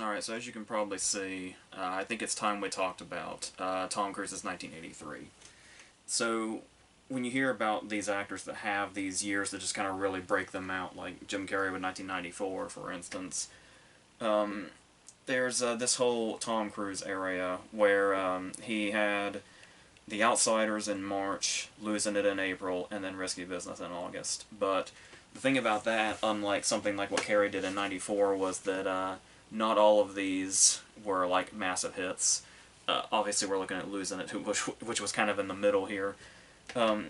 Alright, so as you can probably see, I think it's time we talked about Tom Cruise's 1983. So, when you hear about these actors that have these years that just kind of really break them out, like Jim Carrey with 1994, for instance, um, there's this whole Tom Cruise area where he had The Outsiders in March, Losing It in April, and then Risky Business in August. But the thing about that, unlike something like what Carrey did in '94, was that not all of these were like massive hits. Obviously, we're looking at Losing It, which was kind of in the middle here.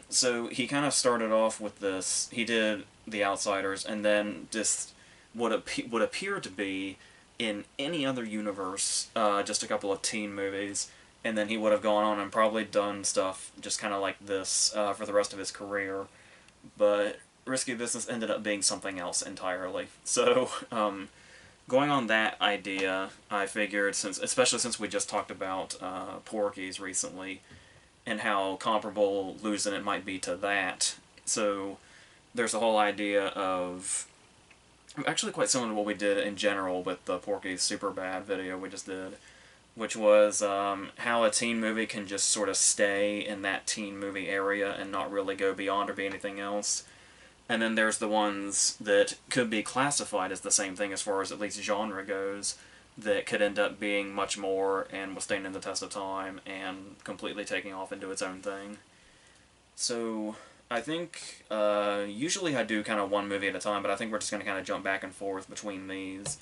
So he kind of started off with this. He did The Outsiders, and then just would appear to be in any other universe, just a couple of teen movies, and then he would have gone on and probably done stuff just kind of like this for the rest of his career. But Risky Business ended up being something else entirely. So, going on that idea, I figured, especially since we just talked about Porky's recently, and how comparable Losing It might be to that. So, there's the whole idea of actually quite similar to what we did in general with the Porky's Superbad video we just did, which was how a teen movie can just sort of stay in that teen movie area and not really go beyond or be anything else. And then there's the ones that could be classified as the same thing as far as at least genre goes, that could end up being much more and withstanding the test of time and completely taking off into its own thing. So, I think, usually I do kind of one movie at a time, but I think we're just going to kind of jump back and forth between these,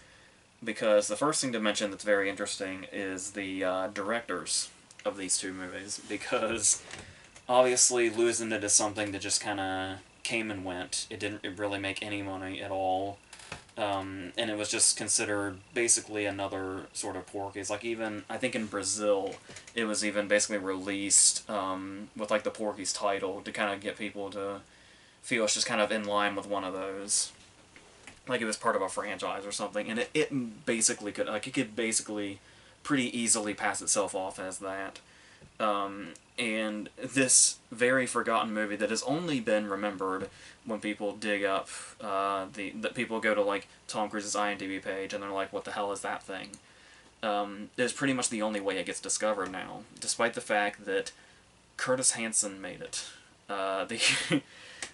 because the first thing to mention that's very interesting is the directors of these two movies, because obviously Losing It is something that just kind of came and went. It didn't really make any money at all. And it was just considered basically another sort of Porky's. Like, even, I think in Brazil, it was even basically released with like the Porky's title to kind of get people to feel it's just kind of in line with one of those. Like it was part of a franchise or something. And it basically could, like, it could basically pretty easily pass itself off as that. And this very forgotten movie that has only been remembered when people dig up that people go to like Tom Cruise's IMDb page and they're like, what the hell is that thing? Is pretty much the only way it gets discovered now, despite the fact that Curtis Hanson made it. The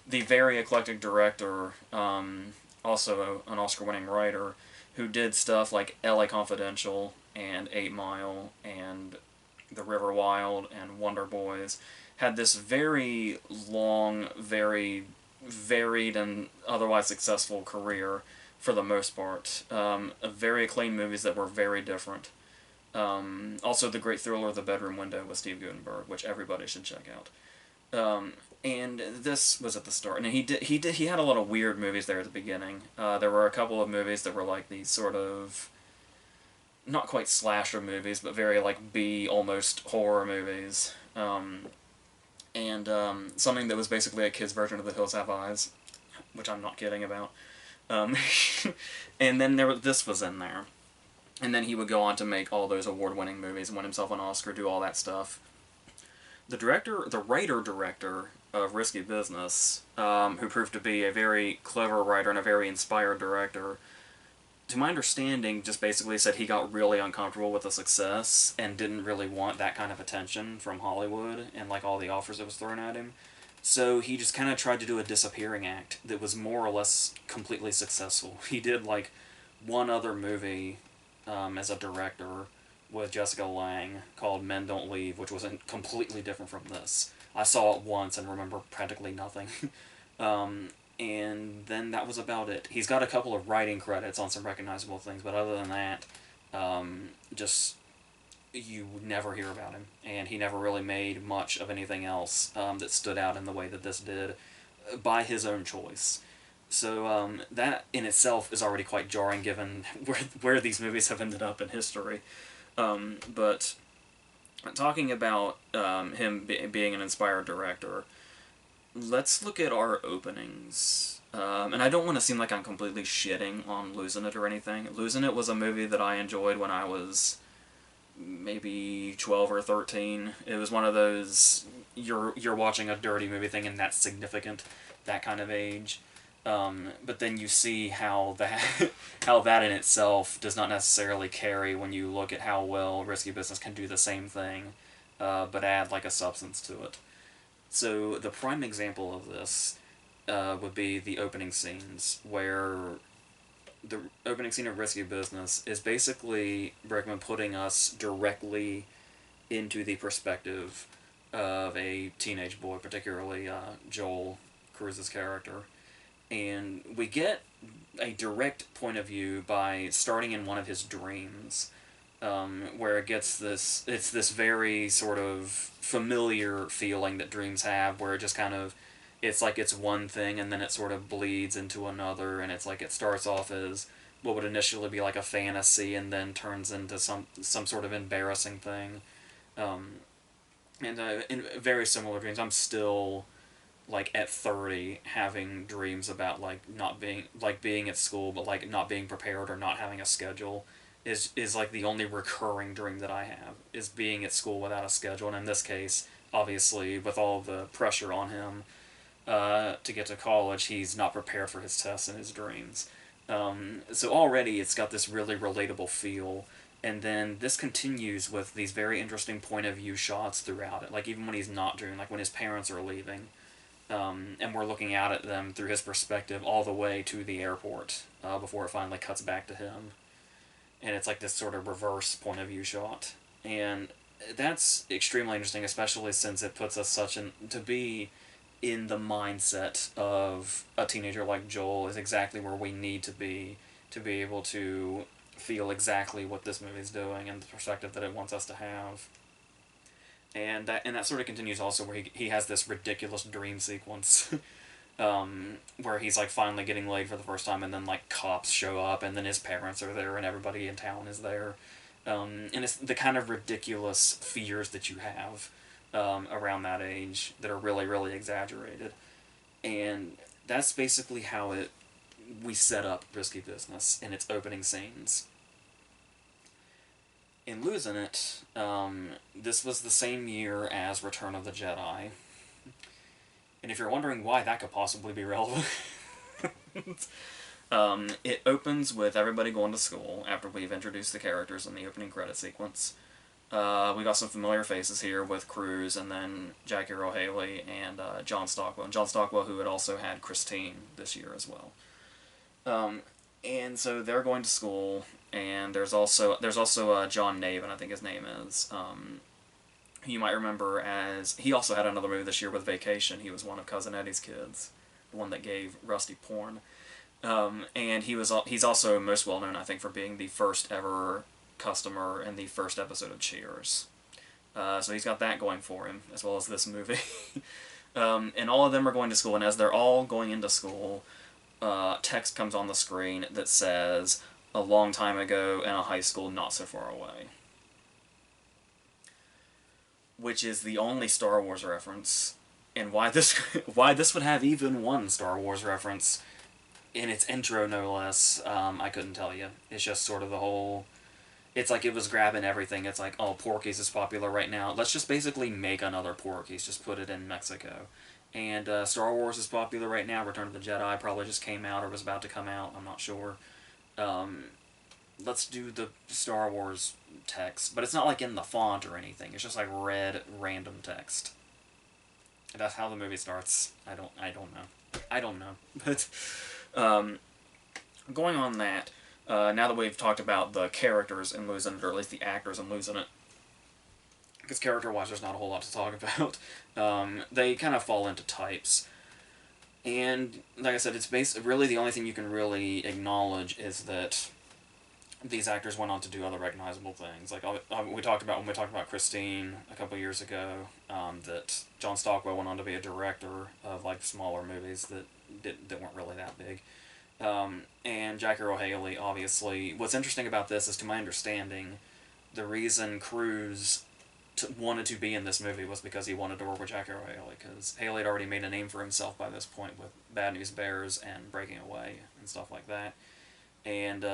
the very eclectic director, also an Oscar-winning writer, who did stuff like L.A. Confidential and 8 Mile and The River Wild and Wonder Boys, had this very long, very varied and otherwise successful career for the most part. Very acclaimed movies that were very different. Also, the great thriller The Bedroom Window with Steve Guttenberg, which everybody should check out. And this was at the start, and he had a lot of weird movies there at the beginning. There were a couple of movies that were like these sort of not quite slasher movies, but very like B almost horror movies. And something that was basically a kid's version of The Hills Have Eyes, which I'm not kidding about. And then this was in there. And then he would go on to make all those award-winning movies, win himself an Oscar, do all that stuff. The writer-director of Risky Business, who proved to be a very clever writer and a very inspired director, to my understanding, just basically said he got really uncomfortable with the success and didn't really want that kind of attention from Hollywood and like all the offers that was thrown at him. So he just kind of tried to do a disappearing act that was more or less completely successful. He did like one other movie as a director with Jessica Lange called Men Don't Leave, which was completely different from this. I saw it once and remember practically nothing. And then that was about it. He's got a couple of writing credits on some recognizable things, but other than that, just you would never hear about him. And he never really made much of anything else that stood out in the way that this did, by his own choice. So that in itself is already quite jarring, given where these movies have ended up in history. But talking about him being an inspired director, let's look at our openings. And I don't want to seem like I'm completely shitting on Losing It or anything. Losing It was a movie that I enjoyed when I was maybe 12 or 13. It was one of those, you're watching a dirty movie thing and that's significant, that kind of age. But then you see how that how that in itself does not necessarily carry when you look at how well Risky Business can do the same thing, but add like a substance to it. So the prime example of this would be the opening scenes, where the opening scene of Risky Business is basically Bergman putting us directly into the perspective of a teenage boy, particularly Joel Cruz's character. And we get a direct point of view by starting in one of his dreams, where it's this very sort of familiar feeling that dreams have, where it just kind of, it's like it's one thing and then it sort of bleeds into another, and it's like it starts off as what would initially be like a fantasy and then turns into some sort of embarrassing thing. Um, and in very similar dreams, I'm still like at 30 having dreams about like not being like being at school but like not being prepared or not having a schedule is like the only recurring dream that I have, is being at school without a schedule. And in this case, obviously, with all the pressure on him to get to college, he's not prepared for his tests and his dreams. So already it's got this really relatable feel. And then this continues with these very interesting point of view shots throughout it. Like even when he's not dreaming, like when his parents are leaving, and we're looking out at them through his perspective all the way to the airport before it finally cuts back to him. And it's like this sort of reverse point of view shot. And that's extremely interesting, especially since it puts us to be in the mindset of a teenager like Joel is exactly where we need to be able to feel exactly what this movie's doing and the perspective that it wants us to have. And that sort of continues also where he has this ridiculous dream sequence where he's like finally getting laid for the first time, and then like cops show up, and then his parents are there, and everybody in town is there. And it's the kind of ridiculous fears that you have around that age that are really, really exaggerated. And that's basically how we set up Risky Business in its opening scenes. In Losing It, this was the same year as Return of the Jedi. And if you're wondering why that could possibly be relevant, it opens with everybody going to school after we've introduced the characters in the opening credit sequence. We got some familiar faces here with Cruz and then Jackie Earle Haley and John Stockwell. And John Stockwell, who had also had Christine this year as well. And so they're going to school, and there's also John Nabin, I think his name is, who you might remember as, he also had another movie this year with Vacation. He was one of Cousin Eddie's kids, the one that gave Rusty porn. And he's also most well known, I think, for being the first ever customer in the first episode of Cheers. So he's got that going for him, as well as this movie. And all of them are going to school, and as they're all going into school, text comes on the screen that says, "A long time ago in a high school not so far away." Which is the only Star Wars reference, and why this would have even one Star Wars reference in its intro, no less, I couldn't tell you. It's just sort of the whole... It's like it was grabbing everything. It's like, oh, Porky's is popular right now. Let's just basically make another Porky's. Just put it in Mexico. And Star Wars is popular right now. Return of the Jedi probably just came out or was about to come out. I'm not sure. Let's do the Star Wars text. But it's not like in the font or anything. It's just like red random text. And that's how the movie starts. I don't know. But going on that, now that we've talked about the characters in Losing It, or at least the actors in Losing It, because character-wise there's not a whole lot to talk about, they kind of fall into types. And, like I said, it's really the only thing you can really acknowledge is that these actors went on to do other recognizable things. Like, when we talked about Christine a couple years ago, that John Stockwell went on to be a director of, like, smaller movies that weren't really that big. And Jackie Earle Haley, obviously. What's interesting about this is, to my understanding, the reason Cruise wanted to be in this movie was because he wanted to work with Jackie Earle Haley, because Haley had already made a name for himself by this point with Bad News Bears and Breaking Away and stuff like that. And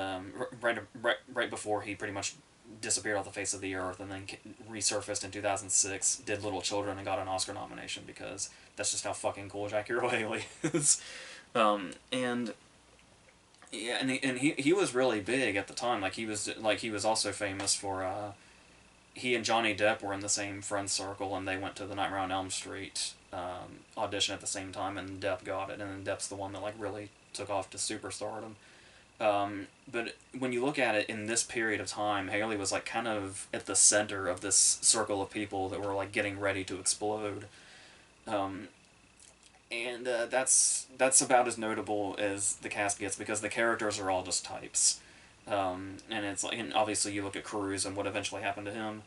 right before he pretty much disappeared off the face of the earth and then resurfaced in 2006, did Little Children and got an Oscar nomination, because that's just how fucking cool Jackie Earle Haley is. And yeah, and he was really big at the time. He was also famous for he and Johnny Depp were in the same friend circle, and they went to the Nightmare on Elm Street audition at the same time, and Depp got it, and then Depp's the one that like really took off to superstardom. But when you look at it in this period of time, Haley was like kind of at the center of this circle of people that were like getting ready to explode. Um, and that's about as notable as the cast gets because the characters are all just types. And it's like, and obviously you look at Cruz and what eventually happened to him.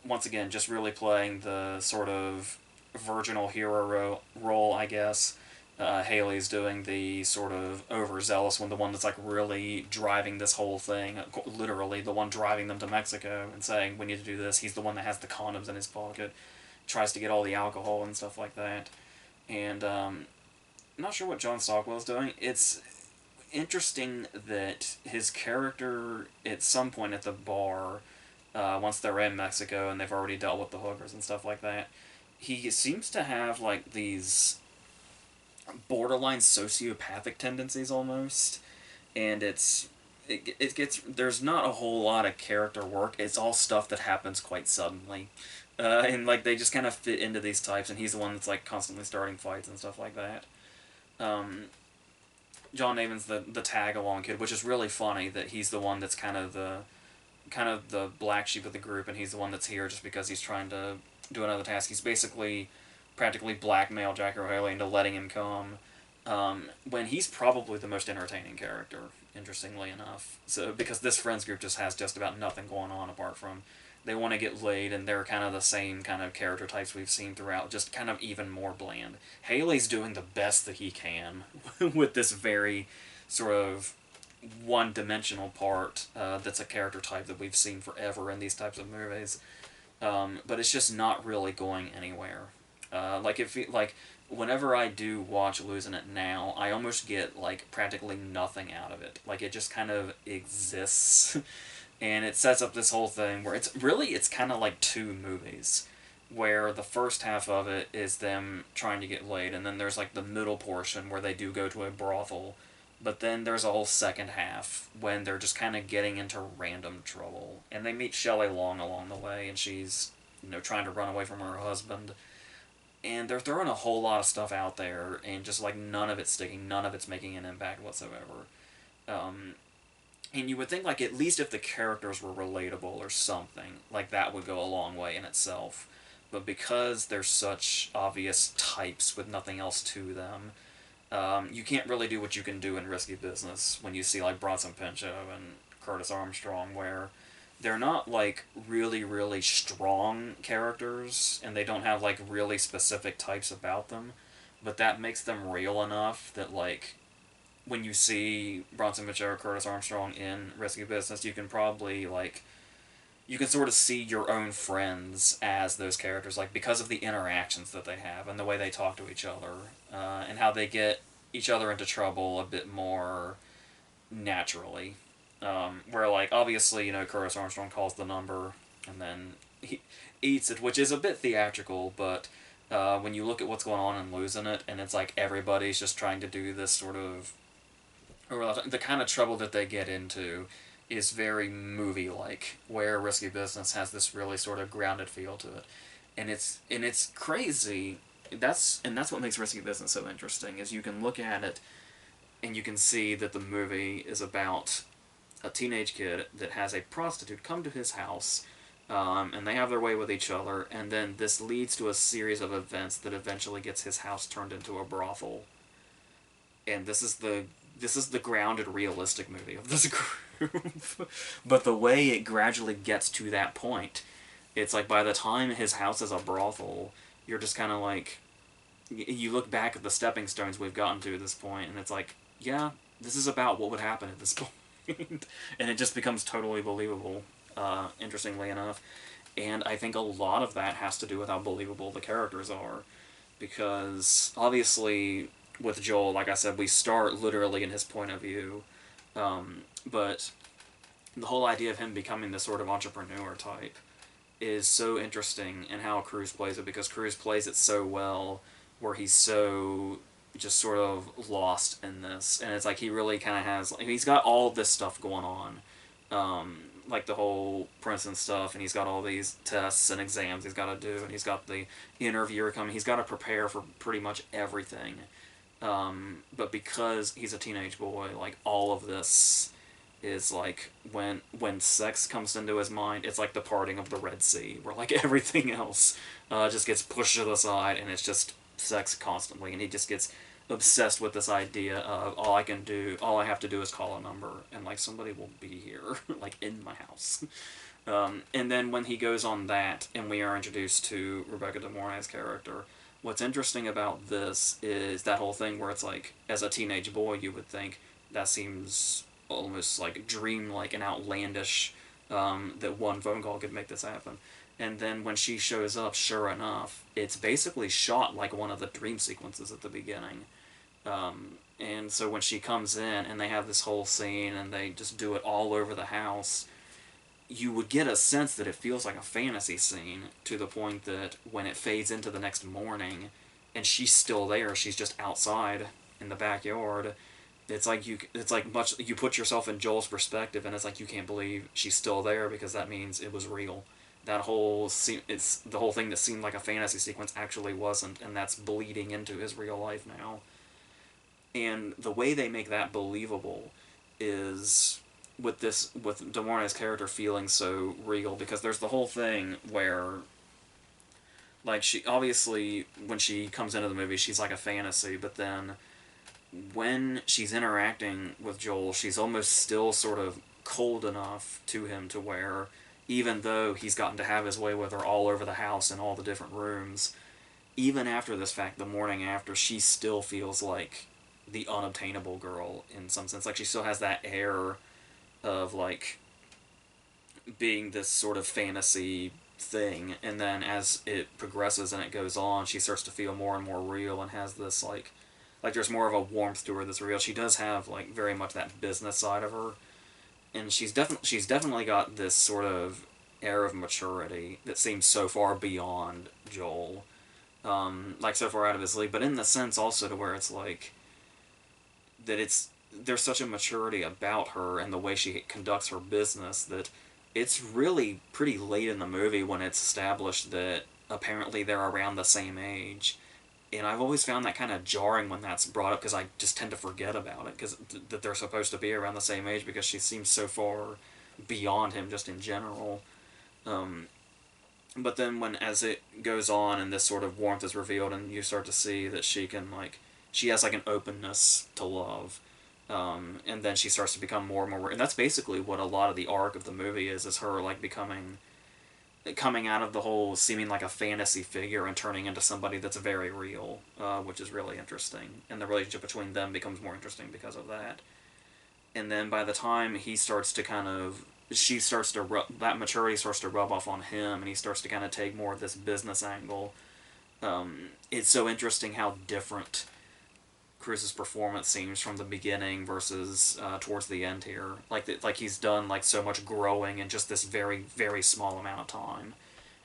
Once again, just really playing the sort of virginal hero role, I guess. Haley's doing the sort of overzealous one, the one that's like really driving this whole thing, literally the one driving them to Mexico and saying we need to do this. He's the one that has the condoms in his pocket, tries to get all the alcohol and stuff like that. And I'm not sure what John Stockwell's doing. It's interesting that his character at some point at the bar, once they're in Mexico and they've already dealt with the hookers and stuff like that, he seems to have like these borderline sociopathic tendencies almost, and it gets there's not a whole lot of character work. It's all stuff that happens quite suddenly, and like they just kind of fit into these types, and he's the one that's like constantly starting fights and stuff like that. Um, John Namen's the tag along kid, which is really funny that he's the one that's kind of the black sheep of the group, and he's the one that's here just because he's trying to do another task. He's basically practically blackmailed Jackie O'Haley into letting him come, when he's probably the most entertaining character, interestingly enough. So because this friends group just has just about nothing going on apart from they want to get laid, and they're kind of the same kind of character types we've seen throughout, just kind of even more bland. Haley's doing the best that he can with this very sort of one-dimensional part that's a character type that we've seen forever in these types of movies. But it's just not really going anywhere. Like whenever I do watch Losing It now, I almost get like practically nothing out of it. Like it just kind of exists, and it sets up this whole thing where it's kind of like two movies, where the first half of it is them trying to get laid, and then there's like the middle portion where they do go to a brothel, but then there's a whole second half when they're just kind of getting into random trouble, and they meet Shelley Long along the way, and she's trying to run away from her husband, and they're throwing a whole lot of stuff out there, and just like none of it's sticking, none of it's making an impact whatsoever. Um, and you would think like at least if the characters were relatable or something, like that would go a long way in itself. But because they're such obvious types with nothing else to them, you can't really do what you can do in Risky Business when you see like Bronson Pinchot and Curtis Armstrong, where they're not like really really strong characters, and they don't have like really specific types about them, but that makes them real enough that like when you see Bronson Pinchot or Curtis Armstrong in Risky Business, you can probably like you can sort of see your own friends as those characters, like because of the interactions that they have and the way they talk to each other, and how they get each other into trouble a bit more naturally. Where like obviously Curtis Armstrong calls the number and then he eats it, which is a bit theatrical, but when you look at what's going on and Losing It, and it's like everybody's just trying to do this sort of, or the kind of trouble that they get into is very movie-like, where Risky Business has this really sort of grounded feel to it, and it's crazy. That's what makes Risky Business so interesting. Is you can look at it and you can see that the movie is about a teenage kid that has a prostitute come to his house, and they have their way with each other, and then this leads to a series of events that eventually gets his house turned into a brothel. And this is the grounded, realistic movie of this group. But the way it gradually gets to that point, it's like by the time his house is a brothel, you're just kind of like, you look back at the stepping stones we've gotten to this point, and it's like, yeah, this is about what would happen at this point. And it just becomes totally believable, interestingly enough. And I think a lot of that has to do with how believable the characters are. Because, obviously, with Joel, like I said, we start literally in his point of view. But the whole idea of him becoming this sort of entrepreneur type is so interesting in how Cruz plays it, because Cruz plays it so well, where he's so just sort of lost in this, and it's like he really kind of has, like, he's got all this stuff going on, like the whole Princeton stuff, and he's got all these tests and exams he's got to do, and he's got the interviewer coming. He's got to prepare for pretty much everything. But because he's a teenage boy, like all of this is like when sex comes into his mind, it's like the parting of the Red Sea, where like everything else just gets pushed to the side, and it's just sex constantly, and he just gets obsessed with this idea of all I have to do is call a number, and like somebody will be here, like in my house. And then when he goes on that, and we are introduced to Rebecca De Mornay's character, what's interesting about this is that whole thing where it's like, as a teenage boy, you would think that seems almost like dreamlike and outlandish, that one phone call could make this happen. And then when she shows up, sure enough, it's basically shot like one of the dream sequences at the beginning. And so when she comes in and they have this whole scene and they just do it all over the house, you would get a sense that it feels like a fantasy scene, to the point that when it fades into the next morning and she's still there, she's just outside in the backyard, you put yourself in Joel's perspective, and it's like you can't believe she's still there, because that means it was real. That whole scene, it's the whole thing that seemed like a fantasy sequence actually wasn't, and that's bleeding into his real life now. And the way they make that believable is with De Mornay's character feeling so real, because there's the whole thing where, like, she obviously, when she comes into the movie, she's like a fantasy, but then when she's interacting with Joel, she's almost still sort of cold enough to him to where, even though he's gotten to have his way with her all over the house in all the different rooms, even after this fact, the morning after, she still feels like the unobtainable girl in some sense. Like, she still has that air of, like, being this sort of fantasy thing, and then as it progresses and it goes on, she starts to feel more and more real, and has this, like there's more of a warmth to her that's real. She does have, like, very much that business side of her, and she's definitely got this sort of air of maturity that seems so far beyond Joel, like so far out of his league, but in the sense also to where it's like that there's such a maturity about her and the way she conducts her business that it's really pretty late in the movie when it's established that apparently they're around the same age. And I've always found that kind of jarring when that's brought up, because I just tend to forget about it, because that they're supposed to be around the same age, because she seems so far beyond him just in general. But then as it goes on and this sort of warmth is revealed, and you start to see that she has like an openness to love, and then she starts to become more and more, and that's basically what a lot of the arc of the movie is her like coming out of the whole seeming like a fantasy figure and turning into somebody that's very real, which is really interesting, and the relationship between them becomes more interesting because of that. And then by the time he starts to kind of that maturity starts to rub off on him, and he starts to kind of take more of this business angle. It's so interesting how different Cruz's performance seems from the beginning versus towards the end here. Like he's done like so much growing in just this very very small amount of time,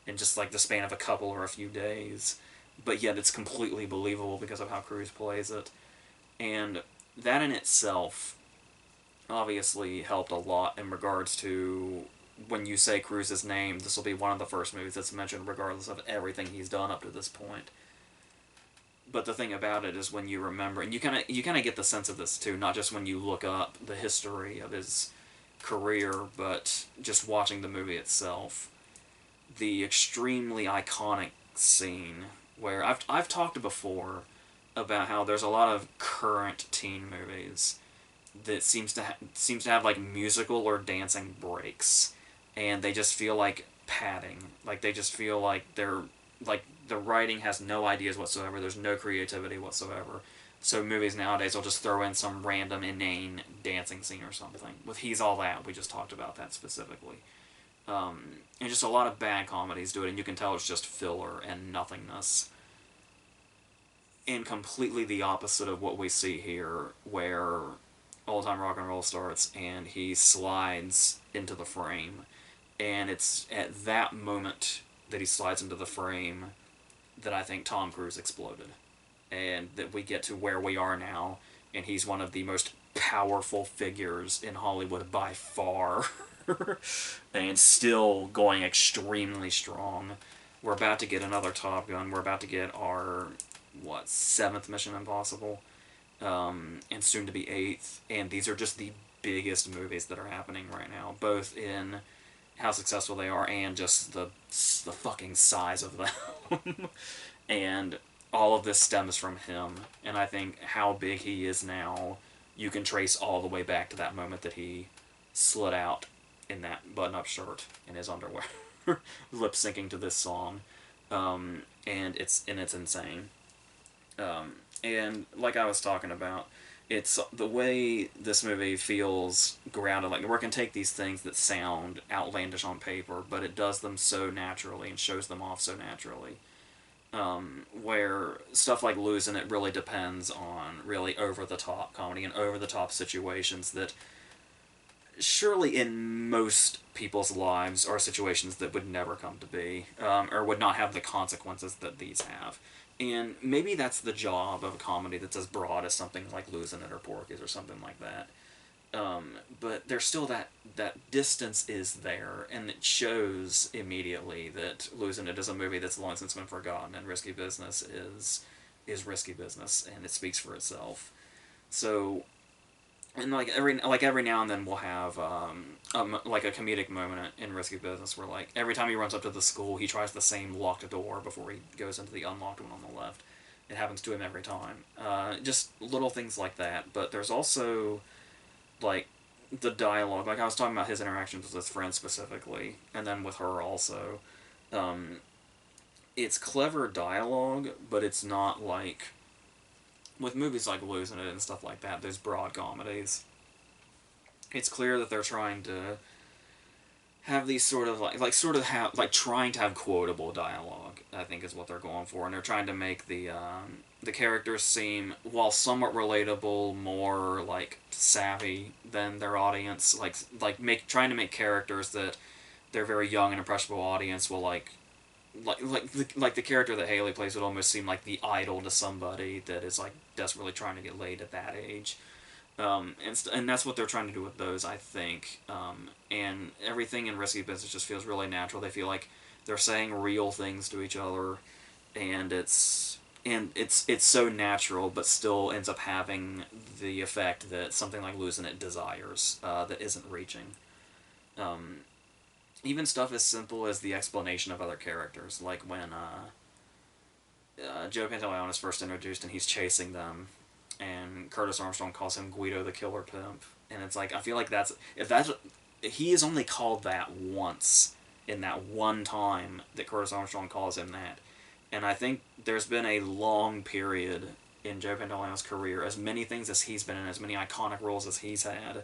in just like the span of a couple or a few days. But yet it's completely believable because of how Cruz plays it, and that in itself obviously helped a lot in regards to when you say Cruz's name. This will be one of the first movies that's mentioned, regardless of everything he's done up to this point. But the thing about it is, when you remember, and you kind of get the sense of this too, not just when you look up the history of his career, but just watching the movie itself, the extremely iconic scene where I've talked before about how there's a lot of current teen movies that seems to have like musical or dancing breaks, and they just feel like padding. Like they just feel like the writing has no ideas whatsoever. There's no creativity whatsoever. So movies nowadays will just throw in some random inane dancing scene or something. With He's All That, we just talked about that specifically. And just a lot of bad comedies do it, and you can tell it's just filler and nothingness. And completely the opposite of what we see here, where Old Time Rock and Roll starts and he slides into the frame. And it's at that moment that he slides into the frame that I think Tom Cruise exploded. and that we get to where we are now, and he's one of the most powerful figures in Hollywood by far, and still going extremely strong. We're about to get another Top Gun. We're about to get our, what, 7th Mission Impossible, and soon to be 8th. And these are just the biggest movies that are happening right now, both in how successful they are and just the fucking size of them. And all of this stems from him. And I think how big he is now, you can trace all the way back to that moment that he slid out in that button-up shirt in his underwear, lip syncing to this song, and it's insane. And like I was talking about, it's the way this movie feels grounded. Like, we can take these things that sound outlandish on paper, but it does them so naturally and shows them off so naturally. Where stuff like Losin, it really depends on really over-the-top comedy and over-the-top situations that surely in most people's lives are situations that would never come to be, or would not have the consequences that these have. And maybe that's the job of a comedy that's as broad as something like Losing It or Porky's or something like that. But there's still that distance is there, and it shows immediately that Losing It is a movie that's long since been forgotten, and Risky Business is Risky Business, and it speaks for itself. So, and like every now and then we'll have like a comedic moment in Risky Business where, like, every time he runs up to the school, he tries the same locked door before he goes into the unlocked one on the left. It happens to him every time. Just little things like that. But there's also, like, the dialogue. Like, I was talking about his interactions with his friend specifically, and then with her also. It's clever dialogue, but it's not like with movies like Losing It and stuff like that, those broad comedies. It's clear that they're trying to have these sort of trying to have quotable dialogue, I think, is what they're going for, and they're trying to make the characters seem, while somewhat relatable, more like savvy than their audience. Trying to make characters that their very young and impressionable audience will like the character that Haley plays would almost seem like the idol to somebody that is, like, desperately trying to get laid at that age. And that's what they're trying to do with those, I think. And everything in Risky Business just feels really natural. They feel like they're saying real things to each other, and it's so natural, but still ends up having the effect that something like Losing It desires, that isn't reaching. Even stuff as simple as the explanation of other characters, like when Joe Pantoliano is first introduced and he's chasing them, and Curtis Armstrong calls him Guido the Killer Pimp, and it's like, I feel like he is only called that once in that one time that Curtis Armstrong calls him that, and I think there's been a long period in Joe Pantoliano's career, as many things as he's been in, as many iconic roles as he's had,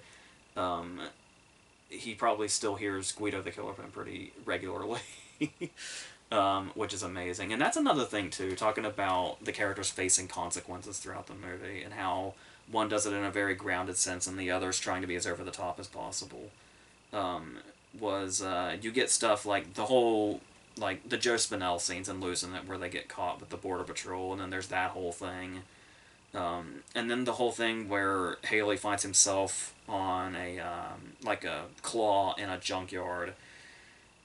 he probably still hears Guido the Killer Pimp pretty regularly. Which is amazing. And that's another thing, too, talking about the characters facing consequences throughout the movie, and how one does it in a very grounded sense and the other's trying to be as over the top as possible. You get stuff like the whole, like, the Joe Spinell scenes in Losing It, where they get caught with the Border Patrol, and then there's that whole thing. And then the whole thing where Haley finds himself on a claw in a junkyard.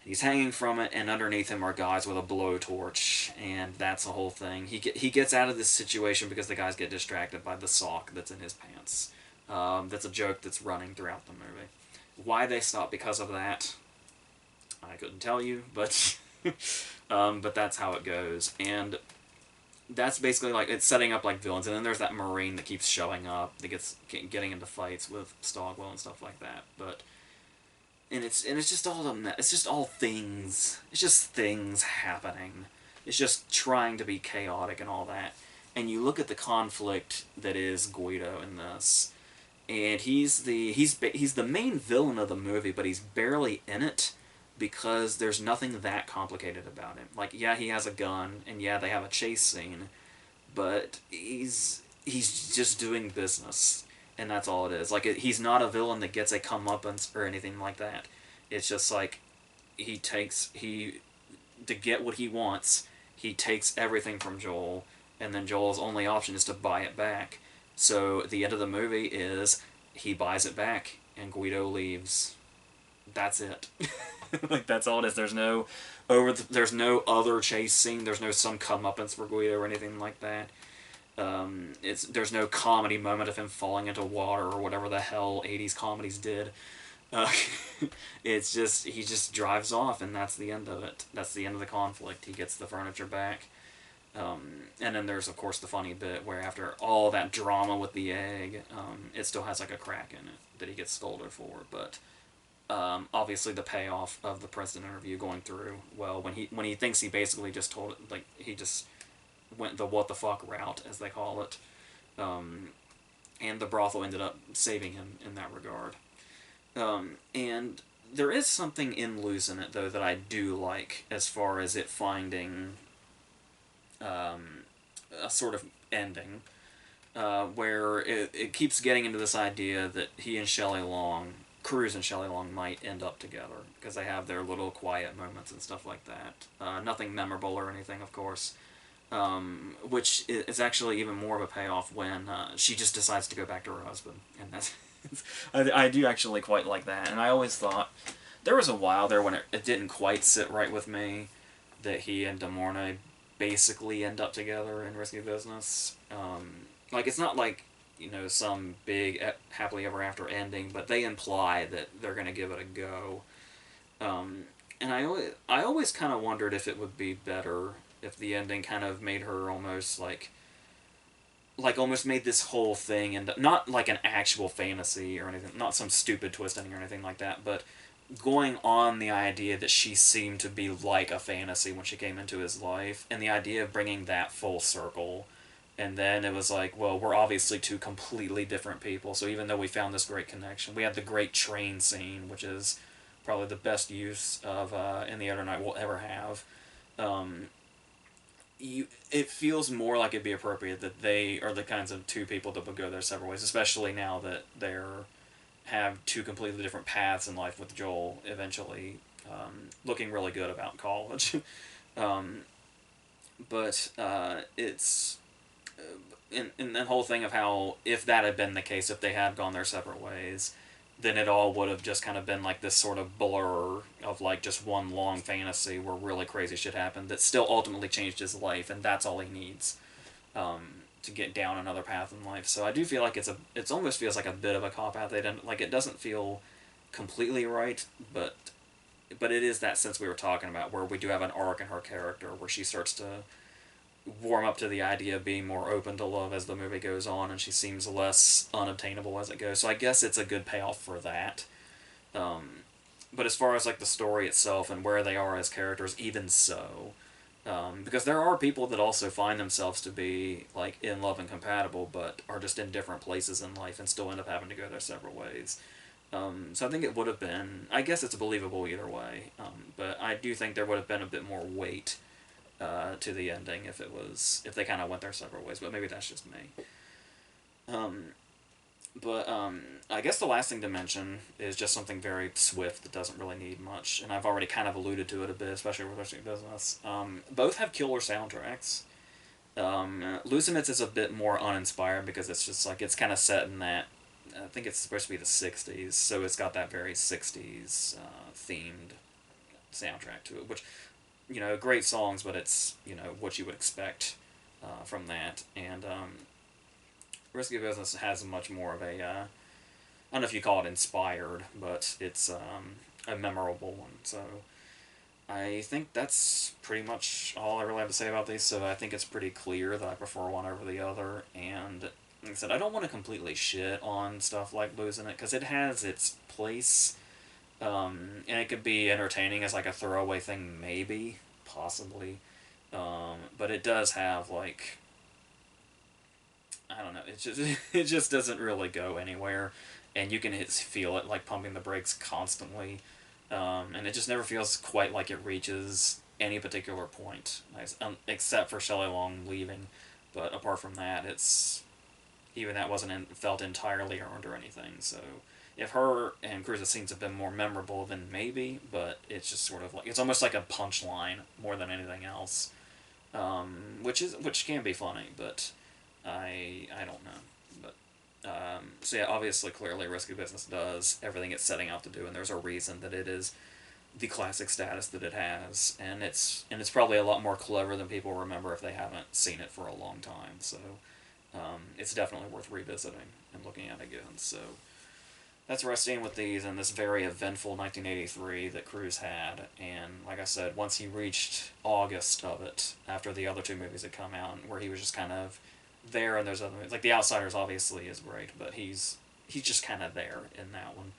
He's hanging from it, and underneath him are guys with a blowtorch, and that's the whole thing. He gets out of this situation because the guys get distracted by the sock that's in his pants. That's a joke that's running throughout the movie. Why they stop because of that, I couldn't tell you, but but that's how it goes. And that's basically, like, it's setting up like villains, and then there's that Marine that keeps showing up, that gets getting into fights with Stockwell and stuff like that. But it's just all things. It's just things happening. It's just trying to be chaotic and all that. And you look at the conflict that is Guido in this, and he's the main villain of the movie, but he's barely in it, because there's nothing that complicated about him. Like, yeah, he has a gun, and yeah, they have a chase scene, but he's just doing business, and that's all it is. Like, he's not a villain that gets a comeuppance or anything like that. It's just like, to get what he wants, he takes everything from Joel, and then Joel's only option is to buy it back. So the end of the movie is he buys it back, and Guido leaves. That's it. Like that's all it is. There's no other chase scene. There's no some comeuppance for Guido or anything like that. There's no comedy moment of him falling into water or whatever the hell '80s comedies did. Uh, it's just he just drives off, and that's the end of it. That's the end of the conflict. He gets the furniture back. And then there's of course the funny bit where after all that drama with the egg, it still has like a crack in it that he gets scolded for. But obviously the payoff of the president interview going through, well, when he thinks he basically just told it, like he just went the what the fuck route as they call it, and the brothel ended up saving him in that regard. And there is something in losing it though that I do like as far as it finding a sort of ending, where it keeps getting into this idea that he and Shelley Long, Cruz and Shelley Long, might end up together because they have their little quiet moments and stuff like that. Nothing memorable or anything, of course, which is actually even more of a payoff when she just decides to go back to her husband, and that's I do actually quite like that. And I always thought there was a while there when it didn't quite sit right with me that he and DeMornay basically end up together in Risky Business. Like, it's not like, you know, some big happily ever after ending, but they imply that they're going to give it a go. And I always kind of wondered if it would be better if the ending kind of made her almost like almost made this whole thing, and not like an actual fantasy or anything, not some stupid twist ending or anything like that, but going on the idea that she seemed to be like a fantasy when she came into his life, and the idea of bringing that full circle, and then it was like, well, we're obviously two completely different people, so even though we found this great connection, we had the great train scene, which is probably the best use of In the Other Night we'll ever have. It feels more like it'd be appropriate that they are the kinds of two people that would go their separate ways, especially now that they're have two completely different paths in life, with Joel eventually looking really good about college. But it's in the whole thing of how if that had been the case, if they had gone their separate ways, then it all would have just kind of been like this sort of blur of like just one long fantasy where really crazy shit happened that still ultimately changed his life, and that's all he needs to get down another path in life. So I do feel like it almost feels like a bit of a cop out. They didn't like it doesn't feel completely right, but it is that sense we were talking about where we do have an arc in her character where she starts to warm up to the idea of being more open to love as the movie goes on, and she seems less unobtainable as it goes. So I guess it's a good payoff for that. But as far as like the story itself and where they are as characters, even so, because there are people that also find themselves to be like in love and compatible, but are just in different places in life and still end up having to go their separate ways. So I think it would have been. I guess it's believable either way, but I do think there would have been a bit more weight to the ending if they kind of went their separate ways. But maybe that's just me. But I guess the last thing to mention is just something very swift that doesn't really need much, and I've already kind of alluded to it a bit, especially with Risky Business. Both have killer soundtracks. Lucenitz is a bit more uninspired because it's just like it's kind of set in that, I think it's supposed to be the 60s, so it's got that very 60s themed soundtrack to it, which, you know, great songs, but it's, you know, what you would expect from that. And Risky Business has much more of a, I don't know if you call it inspired, but it's a memorable one. So I think that's pretty much all I really have to say about these. So I think it's pretty clear that I prefer one over the other. And like I said, I don't want to completely shit on stuff like Losing It, because it has its place. And it could be entertaining as like a throwaway thing, maybe, possibly. But it does have like, I don't know, it just doesn't really go anywhere, and you can feel it like pumping the brakes constantly, and it just never feels quite like it reaches any particular point, except for Shelley Long leaving. But apart from that, even that wasn't felt entirely earned or anything. So if her and Cruz's scenes have been more memorable, then maybe, but it's just sort of like, it's almost like a punchline more than anything else. which can be funny, but I don't know. But so yeah, obviously, clearly, Risky Business does everything it's setting out to do, and there's a reason that it is the classic status that it has, and it's probably a lot more clever than people remember if they haven't seen it for a long time. So it's definitely worth revisiting and looking at again. So that's where I stand with these and this very eventful 1983 that Cruise had. And like I said, once he reached August of it, after the other two movies had come out, where he was just kind of there, and there's other movies like The Outsiders obviously is great, but he's just kind of there in that one.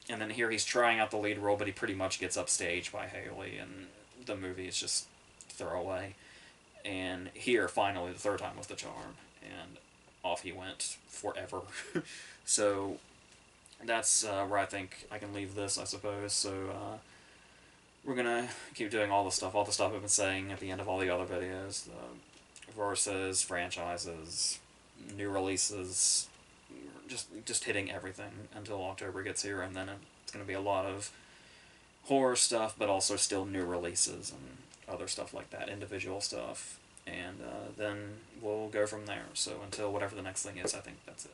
And then here he's trying out the lead role, but he pretty much gets upstaged by Haley, and the movie is just throwaway. And here, finally, the third time was the charm, and off he went forever. So that's where I think I can leave this, I suppose. So we're gonna keep doing all the stuff I've been saying at the end of all the other videos, the verses, franchises, new releases, just hitting everything until October gets here, and then it's gonna be a lot of horror stuff, but also still new releases and other stuff like that, individual stuff, and then we'll go from there. So until whatever the next thing is, I think that's it.